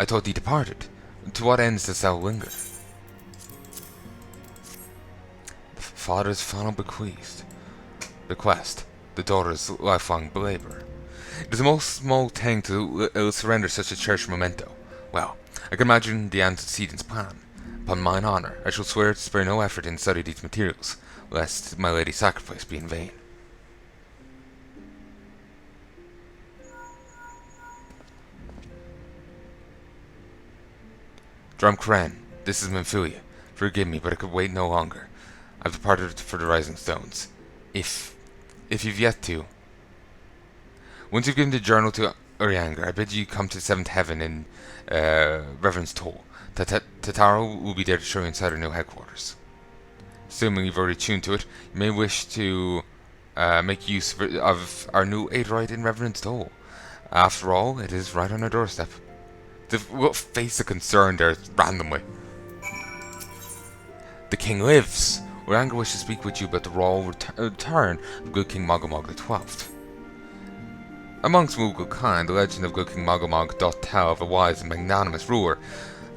I thought thee departed. To what ends dost thou linger? The father's final bequest, the daughter's lifelong labour. It is a most small thing to surrender such a cherished memento. Well, I can imagine the antecedents plan. Upon mine honour, I shall swear to spare no effort in study these materials, lest my lady's sacrifice be in vain. Drumcran, this is Memphilia. Forgive me, but I could wait no longer. I've departed for the Rising Stones. If you've yet to... Once you've given the journal to Urianger, I bid you come to the Seventh Heaven in Reverend's Toll. Tataro will be there to show you inside our new headquarters. Assuming you've already tuned to it, you may wish to make use of our new Aetheryte in Reverend's Toll. After all, it is right on our doorstep. What face of concern there randomly. The king lives! Urianger wishes to speak with you about the royal return of good King Mogomog XII. Amongst Mughal kind, the legend of good King Mogomog doth tell of a wise and magnanimous ruler.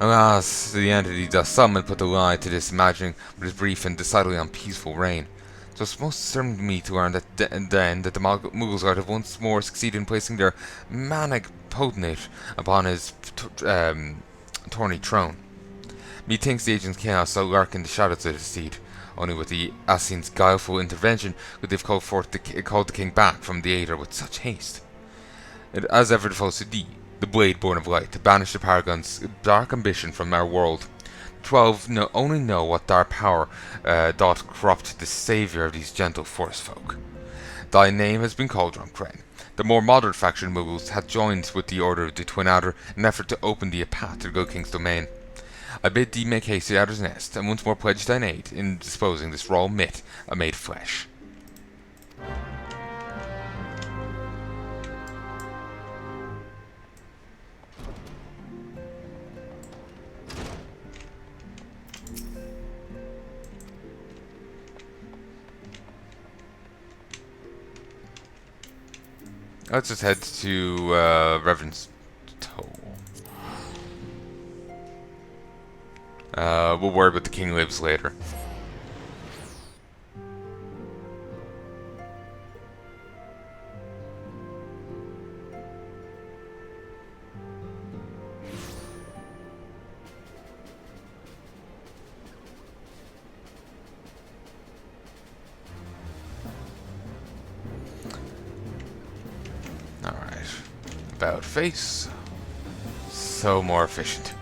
Alas, the entity thus summoned put a lie to this, imagining but his brief and decidedly unpeaceful reign. So it's most certain to me to learn that then that the Mughals are to have once more succeeded in placing their manic potentate upon his thorny throne. Methinks the agent's chaos shall lurk in the shadows of the seed. Only with the Asin's guileful intervention could they have called the king back from the Aether with such haste. It as ever falls to thee, the blade born of light, to banish the Paragon's dark ambition from our world. The 12 only know what dark power doth corrupt the saviour of these gentle forest folk. Thy name has been called Drumcran. The more moderate faction Mughals had joined with the Order of the Twin Outer in an effort to open thee a path to the good king's domain. I bid thee make haste to the Outer's nest, and once more pledge thine aid in disposing this raw myth made flesh. Let's just head to Reverend's Toll. We'll worry about the king lives later. About face. So more efficient.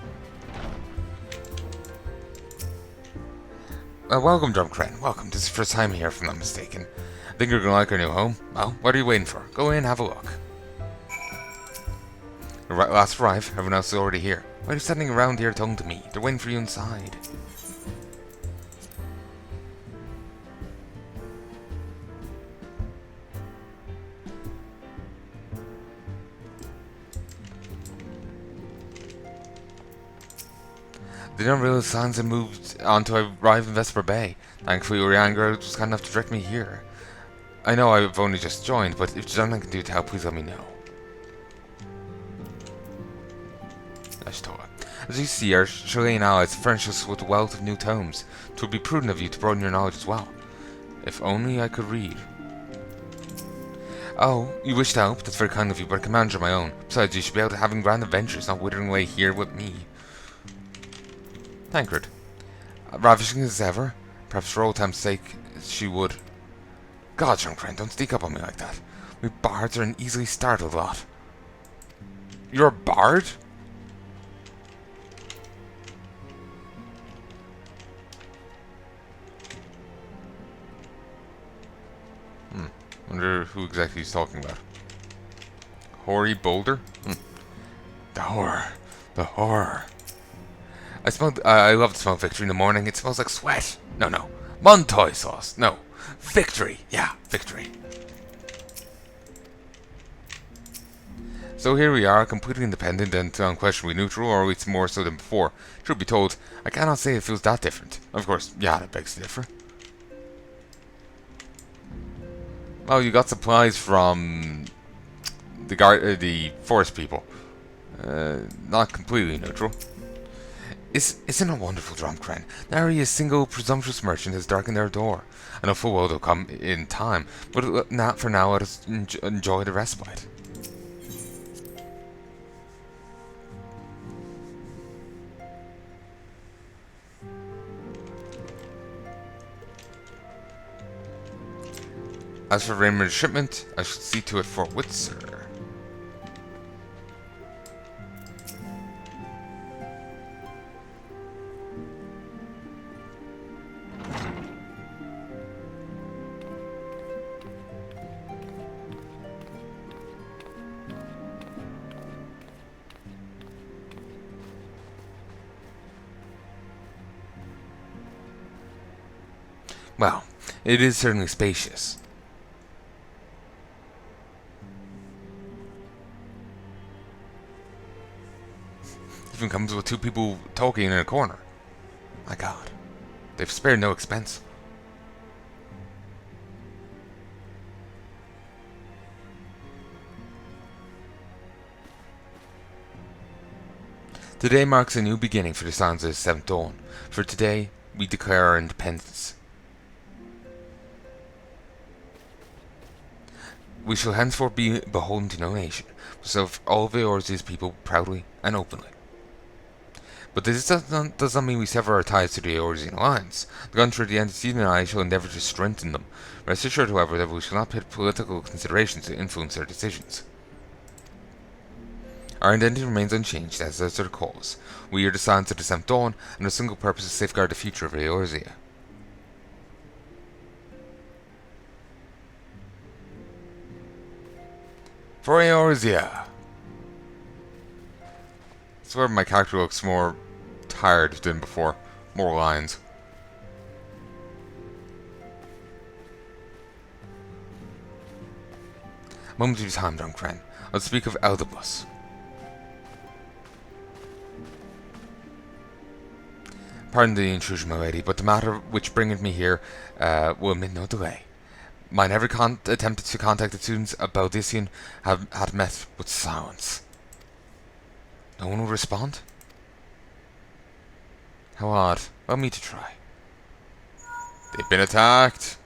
Welcome, Drumcran. Welcome. This is the first time here, if I'm not mistaken. I think you're gonna like our new home. Well, what are you waiting for? Go in, have a look. Last arrive. Everyone else is already here. Why are you standing around here talking to me? They're waiting for you inside. They don't realize signs had moved on to arrive in Vesper Bay. Thankfully, Urianger was kind enough to direct me here. I know I've only just joined, but if there's anything I can do to help, please let me know. As you see, our Chilean allies furnish us with a wealth of new tomes. It would be prudent of you to broaden your knowledge as well. If only I could read. Oh, you wish to help? That's very kind of you, but I can manage on my own. Besides, you should be able to have grand adventures, not withering away here with me. Tancred. Ravishing as ever. Perhaps for old time's sake, she would. God, Drumcran, don't sneak up on me like that. We bards are an easily startled lot. You're a bard? Wonder who exactly he's talking about. Hoary Boulder? The horror. The horror. I love the smell of victory in the morning. It smells like sweat. No. Montoy sauce. No. Victory. Yeah, victory. So here we are, completely independent and unquestionably neutral, or at least more so than before. Truth be told, I cannot say it feels that different. Of course, yeah, that begs to differ. Oh, you got supplies from the forest people. Not completely neutral. Isn't it wonderful, Dromcran? Nary a single presumptuous merchant has darkened their door. I know full well they'll come in time, but not for now. Let us enjoy the respite. As for Raymond's shipment, I should see to it forthwith, sir. Well, it is certainly spacious. Even comes with two people talking in a corner. My God, they've spared no expense. Today marks a new beginning for the Sons of the Seventh Dawn. For today, we declare our independence. We shall henceforth be beholden to no nation, but serve all of Eorzea's people proudly and openly. But this does not mean we sever our ties to the Eorzean alliance. The contrary, the Antecedent and I shall endeavour to strengthen them. Rest assured, however, that we shall not put political considerations to influence their decisions. Our identity remains unchanged, as does their cause. We are the Sons of the Seventh Dawn, and our single purpose is to safeguard the future of Eorzea. For Eorzea! I swear my character looks more tired than before. More lines. Momentary time, Dromcran. I'll speak of Ul'dah. Pardon the intrusion, my lady, but the matter which bringeth me here will admit no delay. Mine every attempt to contact the students of Baldissian had met with silence. No one will respond? How odd. Allow me to try. They've been attacked.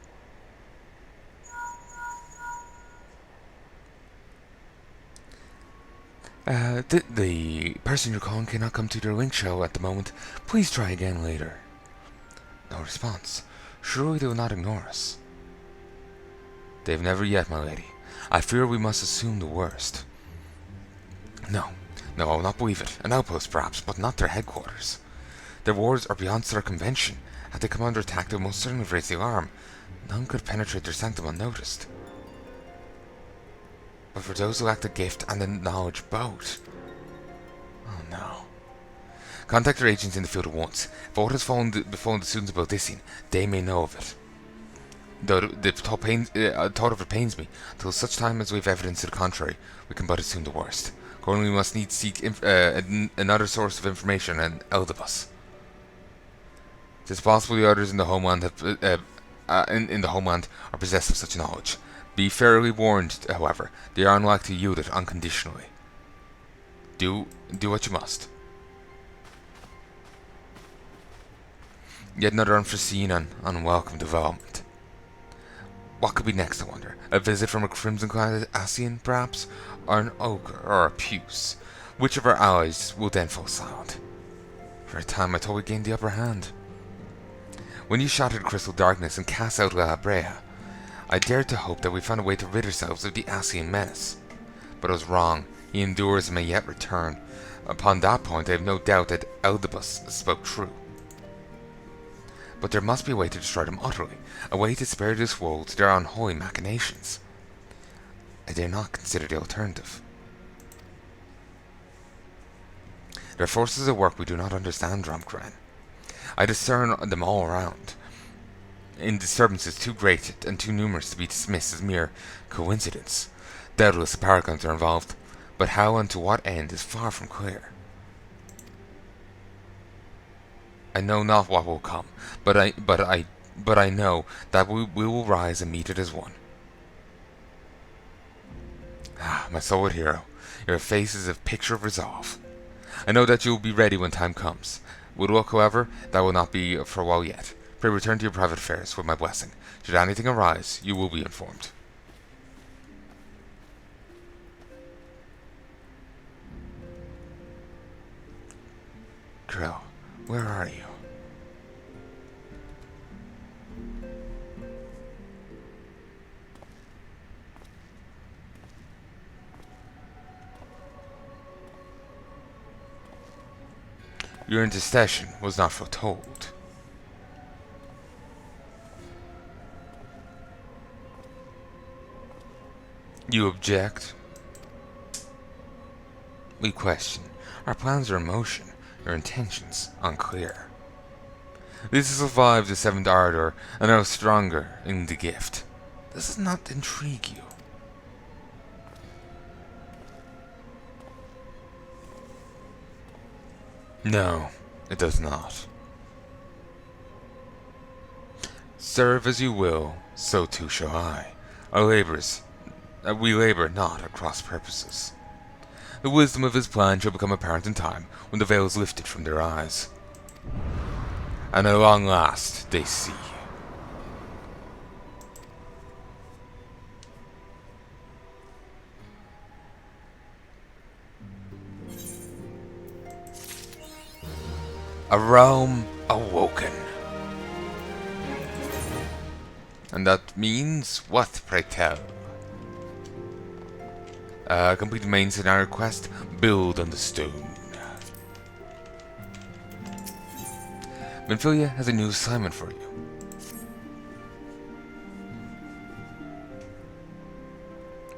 The person you're calling cannot come to their link show at the moment. Please try again later. No response. Surely they will not ignore us. They've never yet, my lady. I fear we must assume the worst. No, I will not believe it. An outpost, perhaps, but not their headquarters. Their wards are beyond circumvention. Had they come under attack, they would most certainly have raised the alarm. None could penetrate their sanctum unnoticed. But for those who lack the gift and the knowledge both... Oh no. Contact their agents in the field at once. If aught has befallen the students about this scene, they may know of it. Though the thought of it pains me, till such time as we have evidence to the contrary, we can but assume the worst. Accordingly, we must needs seek another source of information on Ul'dah. It is possible the others in the homeland in the homeland are possessed of such knowledge. Be fairly warned, however, they are unlikely to yield it unconditionally. Do what you must. Yet another unforeseen and unwelcome development. What could be next, I wonder? A visit from a crimson-clad Ascian, perhaps? Or an ogre, or a puce? Which of our allies will then fall silent? For a time I thought we gained the upper hand. When you shattered crystal darkness and cast out La Brea, I dared to hope that we found a way to rid ourselves of the Ascian menace. But I was wrong. He endures and may yet return. Upon that point I have no doubt that Ul'dah spoke true. But there must be a way to destroy them utterly, a way to spare this world their unholy machinations. I dare not consider the alternative. Their forces at work we do not understand, Dromcran. I discern them all around, in disturbances too great and too numerous to be dismissed as mere coincidence. Doubtless the paragons are involved, but how and to what end is far from clear. I know not what will come, but I know that we will rise and meet it as one. Ah, my solid hero. Your face is a picture of resolve. I know that you will be ready when time comes. With luck, however, that will not be for a while yet. Pray return to your private affairs with my blessing. Should anything arise, you will be informed. Krill, where are you? Your intercession was not foretold. You object? We question. Our plans are in motion, your intentions unclear. This has survived the seventh ardor, and now stronger in the gift. Does it not intrigue you? No, it does not. Serve as you will, so too shall I. We labor not at cross purposes. The wisdom of his plan shall become apparent in time, when the veil is lifted from their eyes. And at long last they see. A realm awoken. And that means what, pray tell? Complete the main scenario quest, build on the stone. Minfilia has a new assignment for you.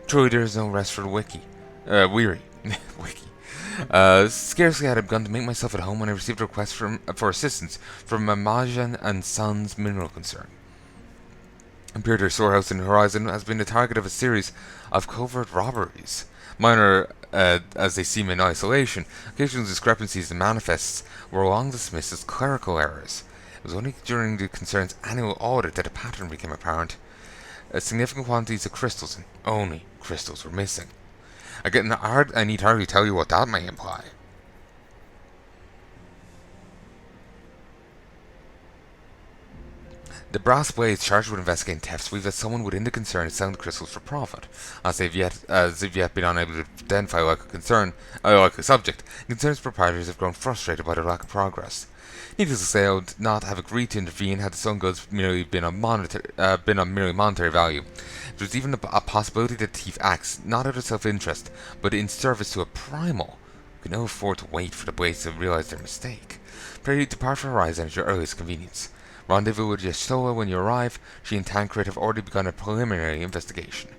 Truly there is no rest for the weary. Wiki. Scarcely had I begun to make myself at home when I received a request for assistance from Palanai and Son's mineral concern. Imperial storehouse in Horizon has been the target of a series of covert robberies. Minor as they seem in isolation, occasional discrepancies and manifests were long dismissed as clerical errors. It was only during the concern's annual audit that a pattern became apparent. Significant quantities of crystals, and only crystals, were missing. I need hardly tell you what that may imply. The brass blades charged with investigating thefts believe that someone within the concern is selling the crystals for profit, as they've yet been unable to identify a likely subject. The concern's proprietors have grown frustrated by their lack of progress. Needless to say, I would not have agreed to intervene had the stolen goods merely been of merely monetary value. There's even a possibility that the thief acts not out of self-interest, but in service to a primal who can ill afford to wait for the blades to realize their mistake. Pray depart for Horizon at your earliest convenience. Rendezvous with Yestola when you arrive. She and Tancred have already begun a preliminary investigation.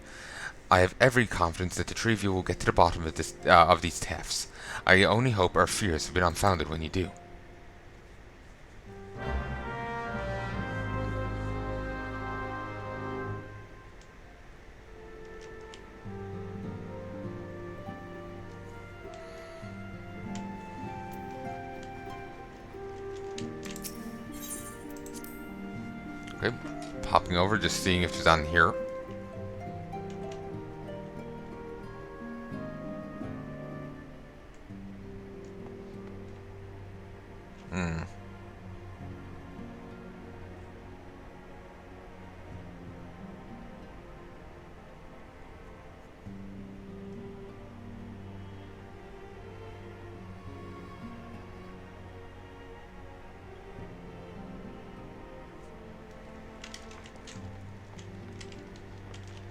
I have every confidence that the three of you will get to the bottom of these thefts. I only hope our fears have been unfounded when you do. Okay, popping over, just seeing if she's on here.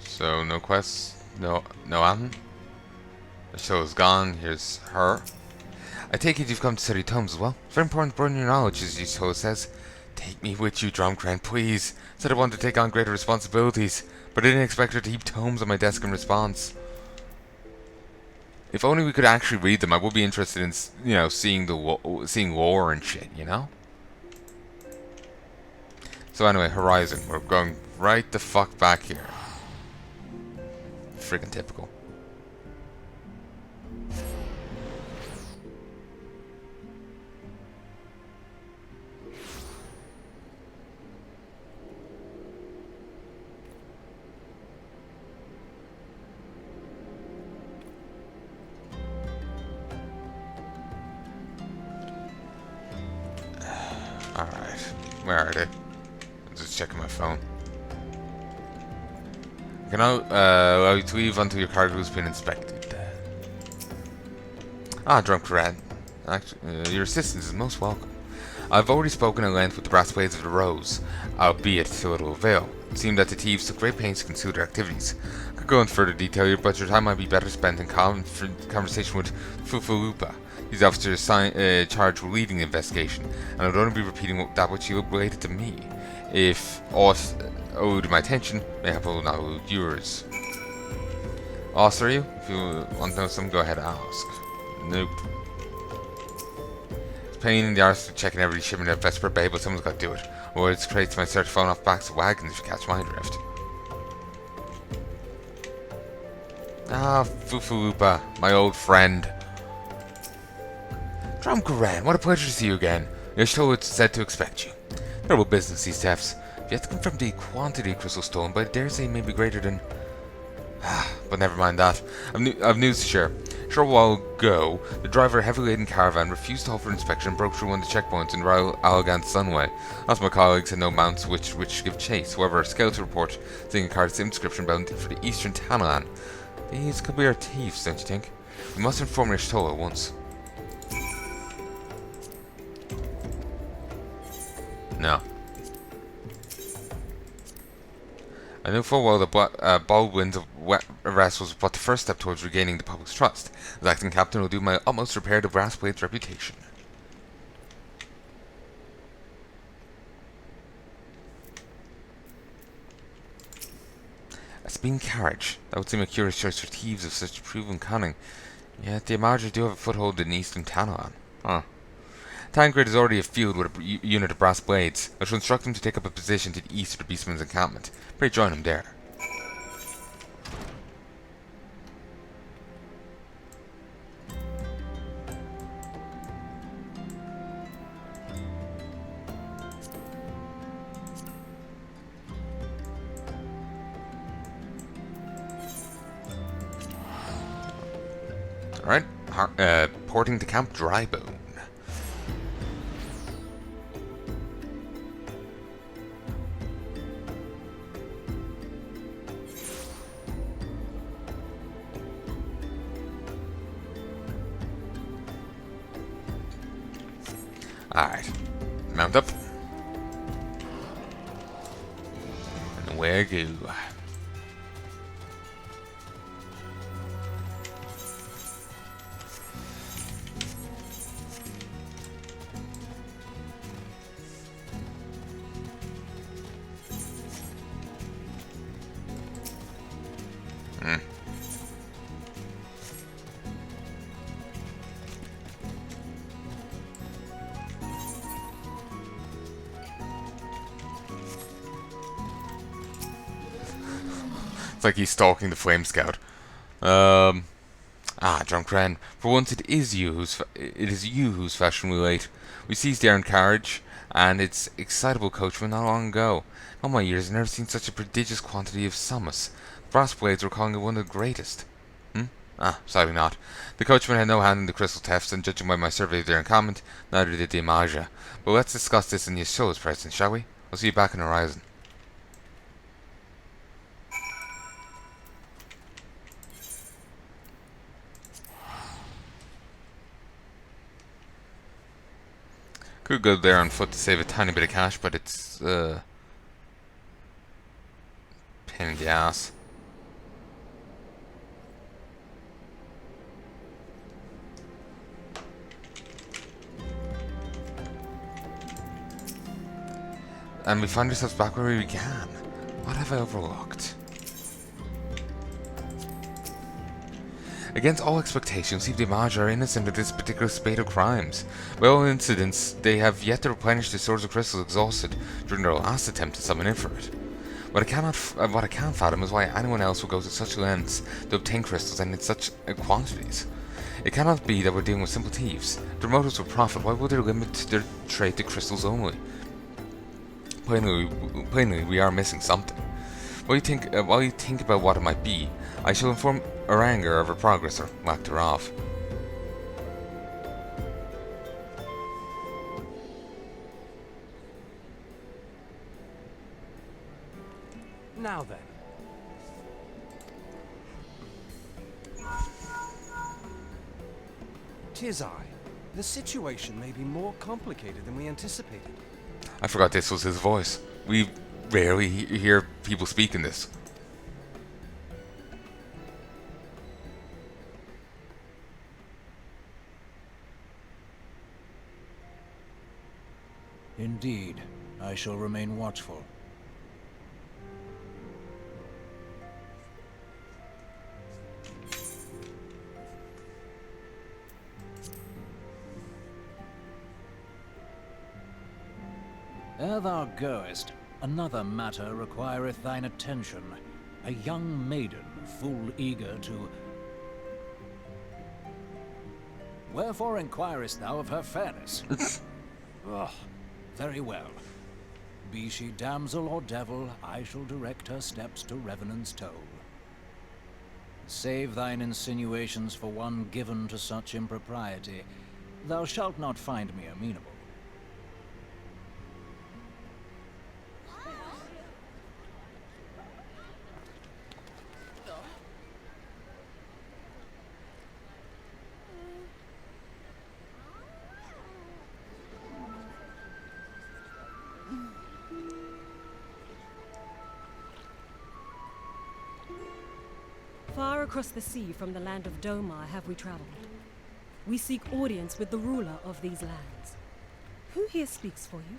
So, no quests, no Anton. The show is gone, here's her. I take it you've come to study tomes as well. Very important to broaden your knowledge, as Yusuho says. Take me with you, Drumcran, please. Said I wanted to take on greater responsibilities, but I didn't expect her to heap tomes on my desk in response. If only we could actually read them, I would be interested in, seeing lore and shit, you know? So anyway, Horizon. We're going right the fuck back here. Friggin' typical. Alright. Where are they? I'm just checking my phone. I can now allow you to leave until your cargo has been inspected. Ah, drunk rat. Actually, your assistance is most welcome. I've already spoken at length with the brass blades of the Rose, albeit to little avail. It seemed that the thieves took great pains to conceal their activities. I could go into further detail here, but your time might be better spent in conversation with Ul'dah. These officers charged with leading the investigation, and I would only be repeating that which you related to me. If aught owed my attention, mayhap will not elude yours. Ask, are you? If you want to know something, go ahead and ask. Nope. It's pain in the arse checking every shipment at Vesper Bay, but someone's got to do it. Or it's crates might start falling off backs of wagons if you catch my drift. Ah, Ul'dah, my old friend. Drumcaran, what a pleasure to see you again. Yashtoa said to expect you. Terrible business, these thefts. I've yet to confirm the quantity of crystal stolen, but I dare say it may be greater than... but never mind that. I've news to share. A short while ago, the driver of a heavily laden caravan refused to halt for inspection and broke through one of the checkpoints in Royal Allegan Sunway. As my colleagues had no mounts which to give chase. However, a skeleton report seeing a car of the same description bound for the eastern Tanalan. These could be our thieves, don't you think? We must inform Yashtoa at once. No. I knew full well that Baldwin's arrest was but the first step towards regaining the public's trust. As acting captain, I will do my utmost to repair the Brassblade's reputation. A speeding carriage. That would seem a curious choice for thieves of such proven cunning. Yet the Images do have a foothold in eastern Tanalan. Huh. Tancred is already afield with a unit of brass blades. I shall instruct him to take up a position to the east of the Beastman's encampment. Pray join him there. Alright, porting to Camp Drybone. Alright, mount up. And away I go. It's like he's stalking the Flame Scout. Drunk Ren. For once, it is you who's fashionably late. We seized the iron carriage and its excitable coachman not long ago. In all my years, I've never seen such a prodigious quantity of summons. Brass blades were calling it one of the greatest. Sadly not. The coachman had no hand in the crystal thefts, and judging by my survey of their encampment, neither did the Images. But let's discuss this in Yashoa's presence, shall we? I'll see you back in Horizon. Could go there on foot to save a tiny bit of cash, but it's pain in the ass. And we find ourselves back where we began. What have I overlooked? Against all expectations, the Images are innocent of this particular spate of crimes. By all incidents, they have yet to replenish the swords of crystals exhausted during their last attempt to summon Ifrit. What I can't fathom is why anyone else would go to such lengths to obtain crystals and in such quantities. It cannot be that we're dealing with simple thieves. Their motives were profit. Why would they limit their trade to crystals only? Plainly, we are missing something. While you think about what it might be, I shall inform Oranger of her progress or lack thereof. Now then. Tis I. The situation may be more complicated than we anticipated. I forgot this was his voice. We rarely hear people speak in this. Indeed, I shall remain watchful. Ere thou goest, another matter requireth thine attention. A young maiden, full eager to... Wherefore inquirest thou of her fairness? Ugh, very well. Be she damsel or devil, I shall direct her steps to Revenant's Toll. Save thine insinuations for one given to such impropriety. Thou shalt not find me amenable. Far across the sea from the land of Domar have we traveled. We seek audience with the ruler of these lands. Who here speaks for you?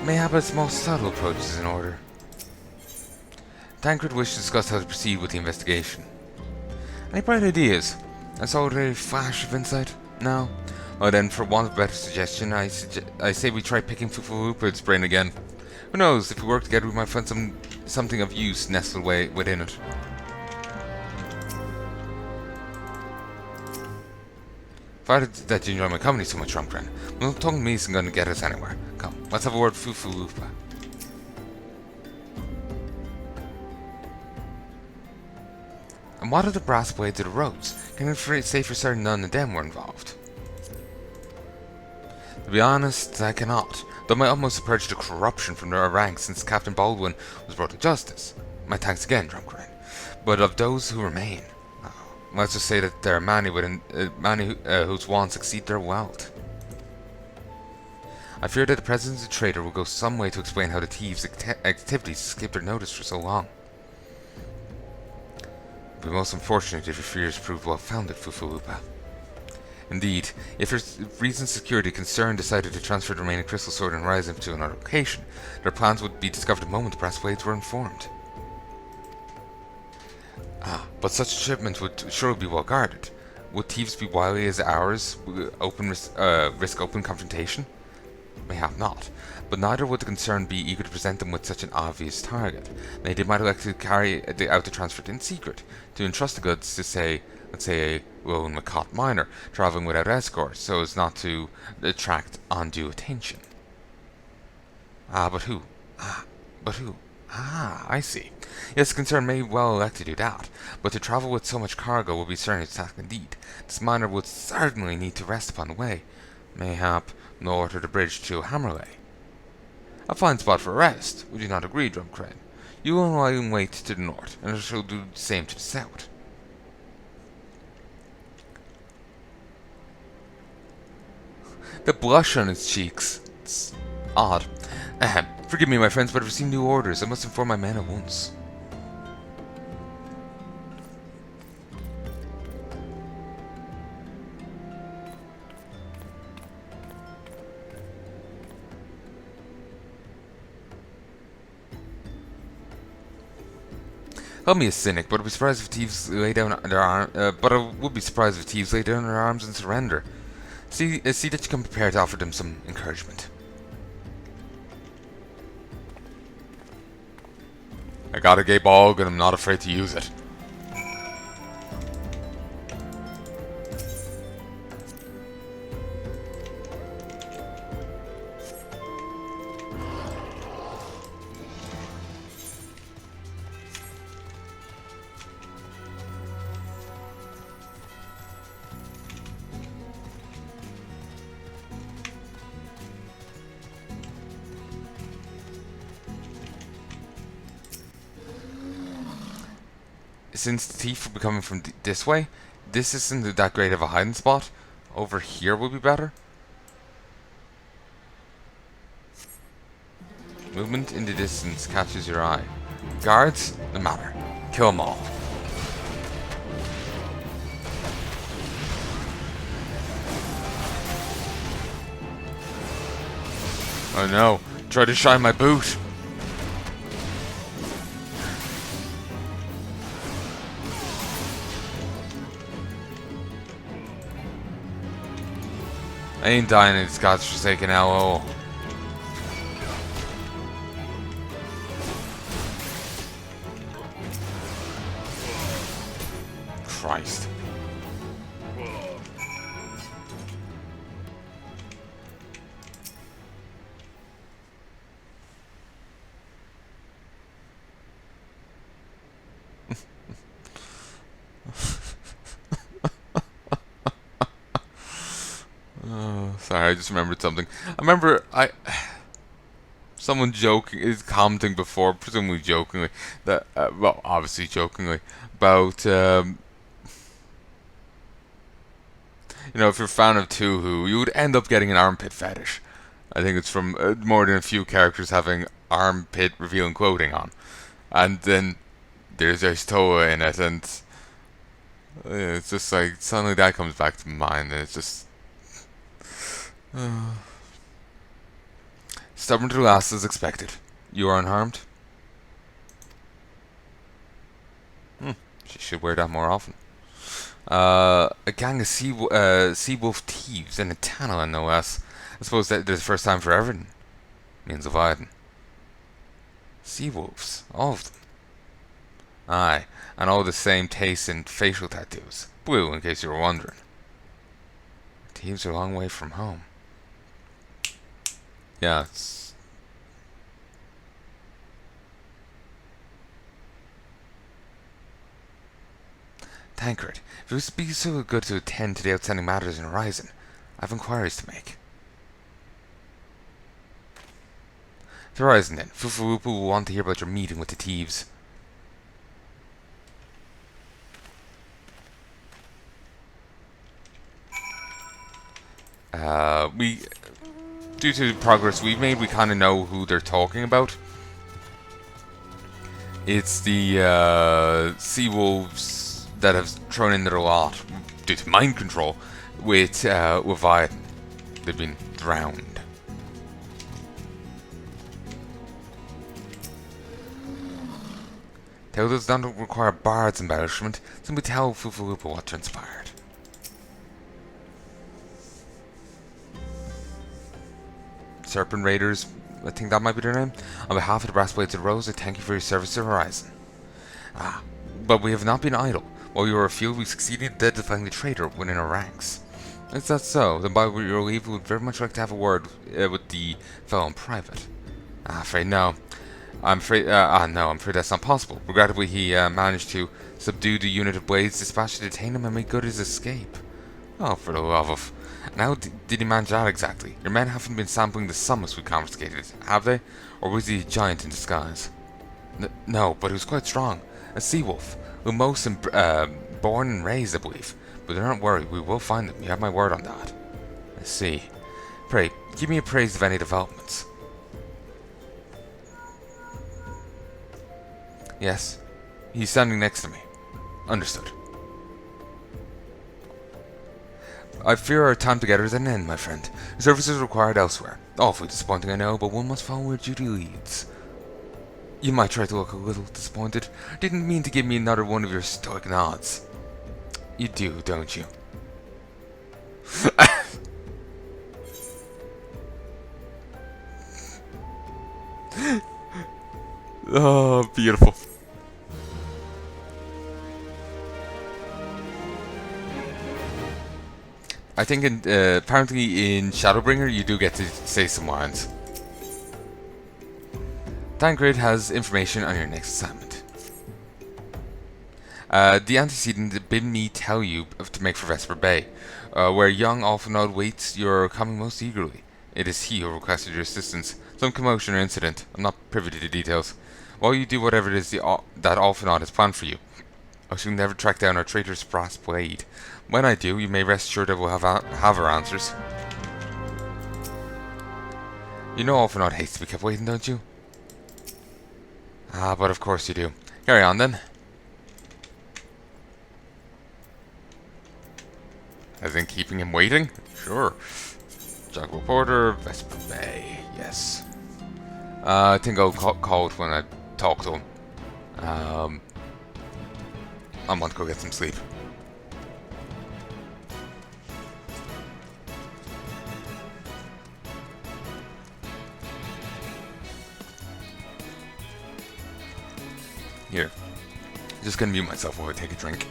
Mayhap its most subtle approach is in order. Tancred wished to discuss how to proceed with the investigation. Any bright ideas? I saw a flash of insight. No? Well then, for want of a better suggestion, I say we try picking Fufurupa's brain again. Who knows, if we work together we might find something of use nestled away within it. Provided that you enjoy my company so much, Rumgren. No tongue to me isn't going to get us anywhere. Come, let's have a word with Fufurupa. And what are the brass blades of the ropes? Can you say for certain none of them were involved? To be honest, I cannot, though my utmost to purge the corruption from their ranks since Captain Baldwin was brought to justice. My thanks again, Drumgren. But of those who remain, let's just say that there are many whose wants exceed their wealth. I fear that the presence of the traitor will go some way to explain how the thieves' activities escaped their notice for so long. It would be most unfortunate if your fears proved well-founded, Fufurupa. Indeed, if for reasons of security concern decided to transfer the remaining crystal sword and horizon to another location, their plans would be discovered the moment the brass blades were informed. But such a shipment would surely be well guarded. Would thieves be wily as ours, risk open confrontation? Mayhap not, but neither would the concern be eager to present them with such an obvious target. Nay, they might elect to carry out the transfer in secret, to entrust the goods to let's say a lone Makot miner, travelling without escort, so as not to attract undue attention. But who? I see. Yes, the concern may well elect to do that, but to travel with so much cargo will be certainly a task indeed. This miner would certainly need to rest upon the way. Mayhap north of the bridge to Hammerley. A fine spot for a rest, would you not agree, Drumcrane? You and I can wait to the north, and I shall do the same to the south. The blush on his cheeks. It's odd. Forgive me, my friends, but I've received new orders. I must inform my men at once. Call me a cynic, but I'd be surprised if thieves lay down their arms and surrender. See that you can prepare to offer them some encouragement. I got a gay bog and I'm not afraid to use it. since the thief will be coming from this way, this isn't that great of a hiding spot. Over here will be better. Movement in the distance catches your eye. Guards? No matter. Kill them all. Oh no, try to shine my boot. I ain't dying in this God's forsaken hellhole. Christ. Oh, sorry, I just remembered something. I remember someone is commenting before, presumably jokingly, that well, obviously jokingly, about you know, if you're a fan of Tuhu, you would end up getting an armpit fetish. I think it's from more than a few characters having armpit revealing clothing on, and then there's Toa in it, and it's just like suddenly that comes back to mind, and it's just. Stubborn to the last as expected. You are unharmed? She should wear that more often. A gang of sea wolf thieves in a tunnel, no less. I suppose that there's the first time for everything. Means of hiding. Sea wolves, all of them. Aye, and all the same taste in facial tattoos. Blue, in case you were wondering. Thieves are a long way from home. Yeah, it's... Tancred, if it was to be so good to attend to the outstanding matters in Horizon, I have inquiries to make. To Horizon then, Fufurupu will want to hear about your meeting with the thieves. Due to the progress we've made, we kind of know who they're talking about. It's the sea wolves that have thrown in their lot due to mind control with Viden. They've been drowned. Tell those don't require bard's embellishment. Simply tell Fufurupa what transpired. Serpent Raiders, I think that might be their name. On behalf of the Brass Blades of the Rose, I thank you for your service to Horizon. But we have not been idle. While you were afield, we succeeded in identifying the traitor within our ranks. Is that so? Then by your leave, we would very much like to have a word with the fellow in private. Afraid no. I'm afraid that's not possible. Regrettably, he managed to subdue the unit of blades, dispatch to detain him, and make good his escape. Oh, for the love of... And how did he manage that exactly? Your men haven't been sampling the summits we confiscated, have they? Or was he a giant in disguise? No, but he was quite strong. A sea wolf. Lumos and born and raised, I believe. But do not worry, we will find them. You have my word on that. I see. Pray, give me a praise of any developments. Yes. He's standing next to me. Understood. I fear our time together is at an end, my friend. Services required elsewhere. Awfully disappointing, I know, but one must follow where duty leads. You might try to look a little disappointed. Didn't mean to give me another one of your stoic nods. You do, don't you? Oh, beautiful. I think apparently in Shadowbringer you do get to say some lines. Tancred has information on your next assignment. The antecedent bid me tell you to make for Vesper Bay, where young Alphanod waits your coming most eagerly. It is he who requested your assistance. Some commotion or incident. I'm not privy to the details. While you do whatever it is that Alphanod has planned for you, I shall never track down our traitor's brass blade. When I do, you may rest assured I will have our answers. You know Alpha not hates to be kept waiting, don't you? Ah, but of course you do. Carry on then. As in keeping him waiting? Sure. Jackal Porter, Vesper Bay, yes. I think I'll call it when I talk to him. I want to go get some sleep. Here. Just gonna mute myself while I take a drink.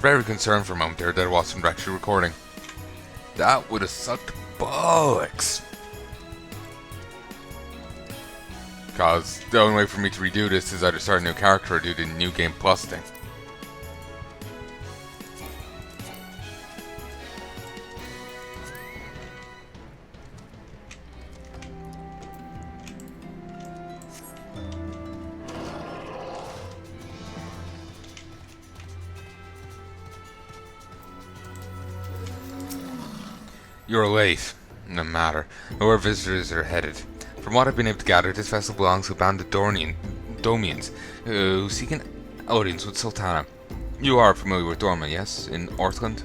Very concerned for a moment there that I wasn't actually recording. That would have sucked bollocks. Cause the only way for me to redo this is either start a new character or do the new game plus thing. You're late. No matter. Where visitors are headed. From what I've been able to gather, this vessel belongs to a band of Domians who seek an audience with Sultana. You are familiar with Dorma, yes? In Orthland?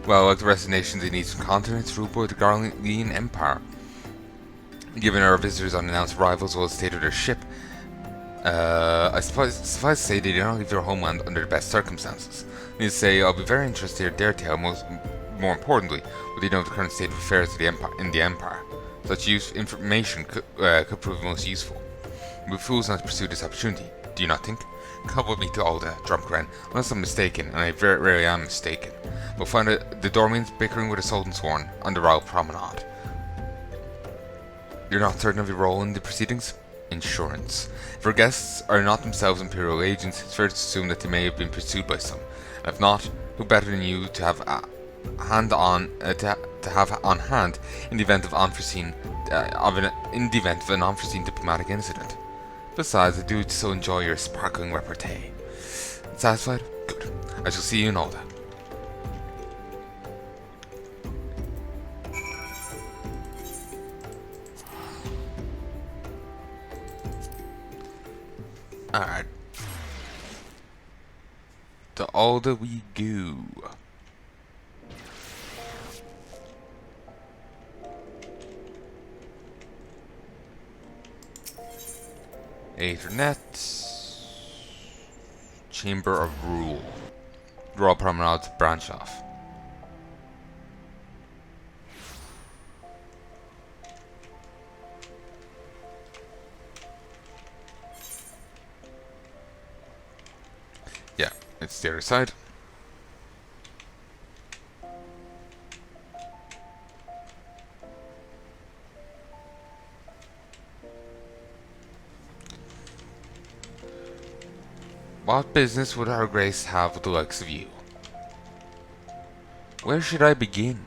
Well, like the rest of the nations, it needs some continents ruled by the Garlean Empire. Given our visitors' unannounced arrival as well as the state of their ship, I suppose suffice to say they did not leave their homeland under the best circumstances. Needless to say, I'll be very interested to hear their tale, more importantly, what they know of the current state of affairs of in the Empire. Such information could prove most useful. We're fools not to pursue this opportunity, do you not think? Come with me to Ul'dah, Drumcran, unless I'm mistaken, and I very rarely am mistaken. We'll find the Dormians bickering with a Sultan Sworn on the Royal Promenade. You're not certain of your role in the proceedings? Insurance. If our guests are not themselves Imperial agents, it's fair to assume that they may have been pursued by some. And if not, who better than you to have on hand in the event of an unforeseen diplomatic incident. Besides, I do so enjoy your sparkling repartee. Satisfied? Good. I shall see you in Ul'dah. Alright. To Ul'dah we go. Aethernet. Chamber of Rule. Royal Promenade branch off. Yeah, it's the other side. What business would our grace have with the likes of you? Where should I begin?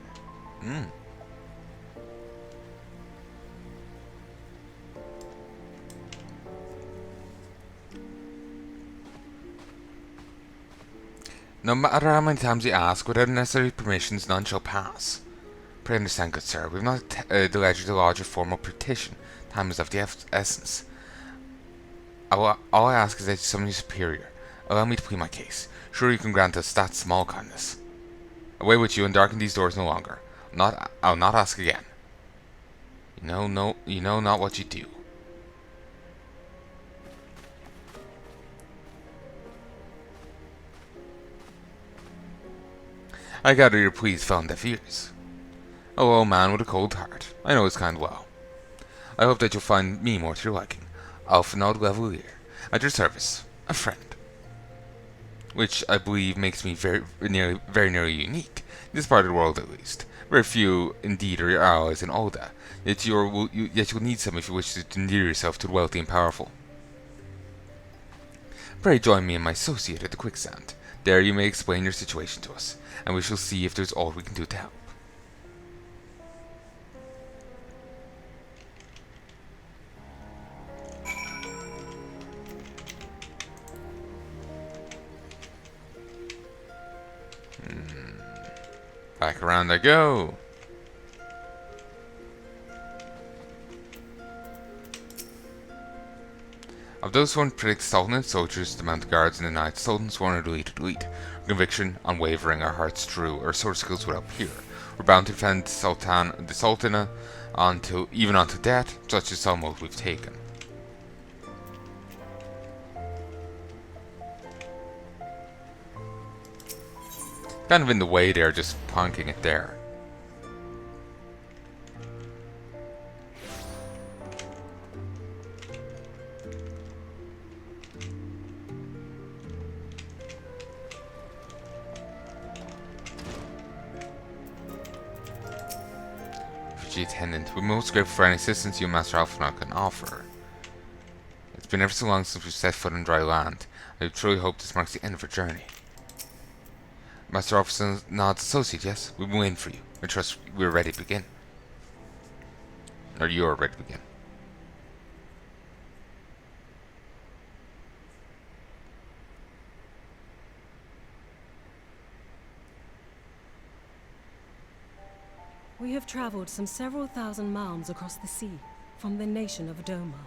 No matter how many times you ask, without necessary permissions, none shall pass. Pray understand, good sir, we have not the leisure to lodge a formal petition. Time is of the essence. All I ask is that you summon your superior. Allow me to plead my case. Sure you can grant us that small kindness. Away with you and darken these doors no longer. I'll not ask again. You know not what you do. I gather your pleas fell on deaf ears. Oh, old man with a cold heart. I know his kind well. I hope that you'll find me more to your liking. Alpha Nald'thal, at your service. A friend. which I believe makes me very nearly unique, in this part of the world at least. Very few, indeed, are your allies in Ul'dah, yet you'll need some if you wish to endear yourself to the wealthy and powerful. Pray join me and my associate at the quicksand. There you may explain your situation to us, and we shall see if there's aught we can do to help. Back around I go. Of those who predict Sultan soldiers to mount guards in the night, Sultan sworn to delete. Our conviction, unwavering, our hearts true, our sword skills without peer. We're bound to defend the Sultana even unto death, such is some oath we've taken. Kind of in the way there, just plonking it there. Refugee attendant, we're most grateful for any assistance you and Master Alphanok can offer. It's been ever so long since we've set foot on dry land. I truly hope this marks the end of our journey. Master Officer Nod's associate, yes? We've been waiting for you. I trust we're ready to begin. Or you're ready to begin. We have traveled some several thousand miles across the sea, from the nation of Doma,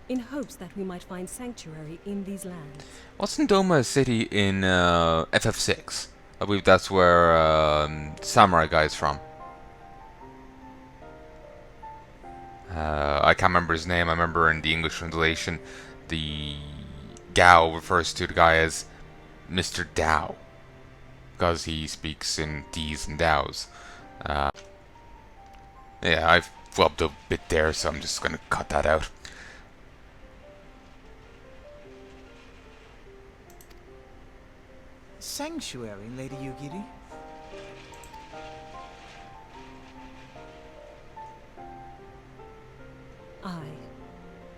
in hopes that we might find sanctuary in these lands. Wasn't Doma a city in FF6? I believe that's where Samurai Guy's from. I can't remember his name. I remember in the English translation, the Gao refers to the guy as Mr. Dao, because he speaks in D's and Daos. Yeah, I've flubbed a bit there, so I'm just going to cut that out. Sanctuary, Lady Yugiri? Aye.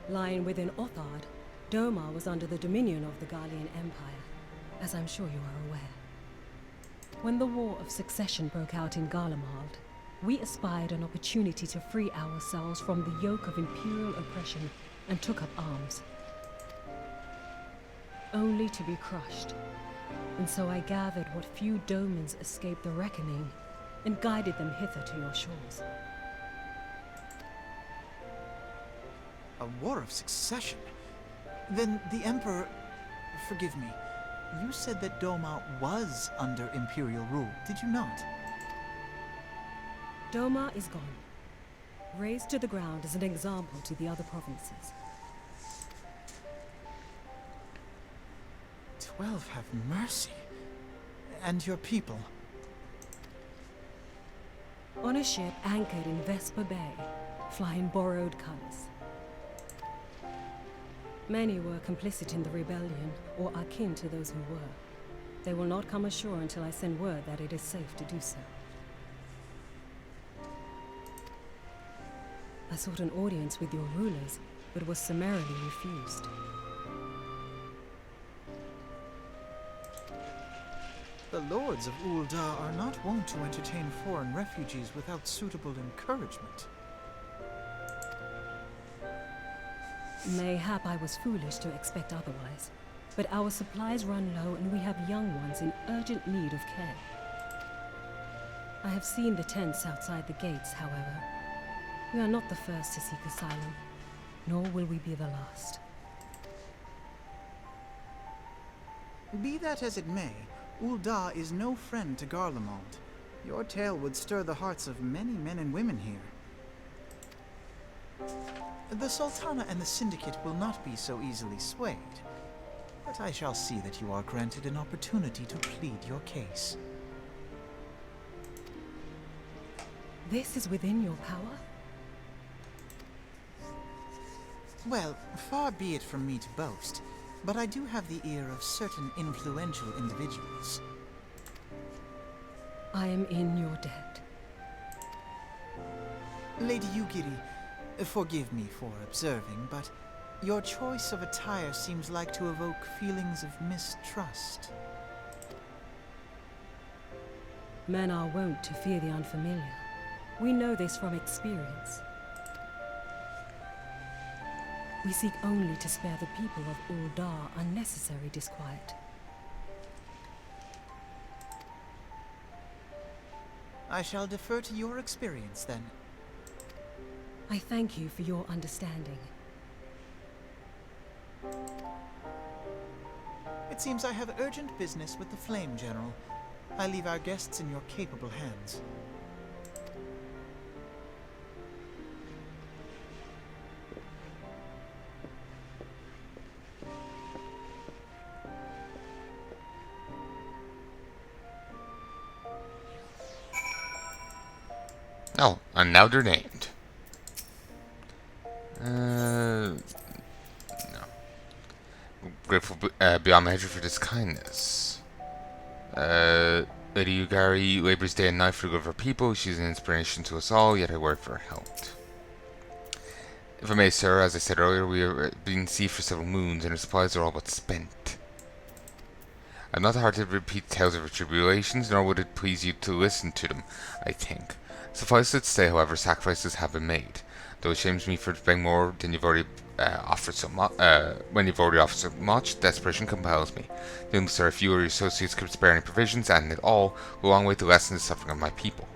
Lying within Othard, Doma was under the dominion of the Garlean Empire, as I'm sure you are aware. When the War of Succession broke out in Garlemald, we espied an opportunity to free ourselves from the yoke of imperial oppression and took up arms. Only to be crushed. And so I gathered what few Domans escaped the reckoning and guided them hither to your shores. A war of succession? Then the Emperor... Forgive me. You said that Doma was under Imperial rule, did you not? Doma is gone. Razed to the ground as an example to the other provinces. 12 have mercy. And your people? On a ship anchored in Vesper Bay, flying borrowed colors. Many were complicit in the rebellion, or akin to those who were. They will not come ashore until I send word that it is safe to do so. I sought an audience with your rulers, but was summarily refused. The lords of Ul'dah are not wont to entertain foreign refugees without suitable encouragement. Mayhap I was foolish to expect otherwise, but our supplies run low and we have young ones in urgent need of care. I have seen the tents outside the gates, however. We are not the first to seek asylum, nor will we be the last. Be that as it may, Ul'dah is no friend to Garlemald. Your tale would stir the hearts of many men and women here. The Sultana and the Syndicate will not be so easily swayed, but I shall see that you are granted an opportunity to plead your case. This is within your power? Well, far be it from me to boast. but I do have the ear of certain influential individuals. I am in your debt. Lady Yugiri, forgive me for observing, but your choice of attire seems like to evoke feelings of mistrust. Men are wont to fear the unfamiliar. We know this from experience. We seek only to spare the people of Ul'dah unnecessary disquiet. I shall defer to your experience, then. I thank you for your understanding. It seems I have urgent business with the Flame General. I leave our guests in your capable hands. Oh, and now they're named. No. Grateful beyond measure for this kindness. Lady Yugari labors day and night for the good of her people. She's an inspiration to us all, yet I work for her health. If I may, sir, as I said earlier, we have been at sea for several moons, and our supplies are all but spent. I'm not hard to repeat tales of our tribulations, nor would it please you to listen to them, I think. Suffice it to say, however, sacrifices have been made, though it shames me for paying more than you've already offered so much. When you've already offered so much, desperation compels me. Then, sir, if you or your associates could spare any provisions, and at all, go a long way to lessen the suffering of my people.